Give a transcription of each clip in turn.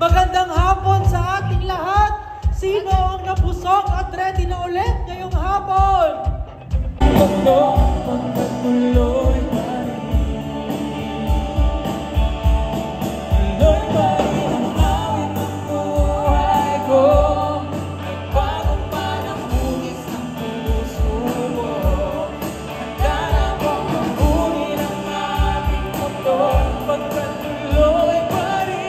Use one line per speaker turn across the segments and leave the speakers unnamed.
Magandang hapon sa ating lahat. Sino ang nabusog at ready na ulit ngayong hapon? Pagkatuloy pa rin ang awit ng buhay ko. Nagbago pa ng hugis ng puso mo. Handa kong mabunin ang ating motor. Pagkatuloy pa rin.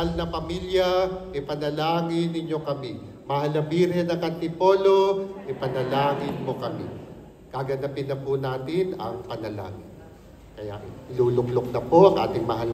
banal na pamilya, ipanalangin ninyo kami. Mahal na Birhen ng Antipolo, ipanalangin mo kami. Kaganapin na po natin ang panalangin. Kaya iluluklok na po ang ating mahal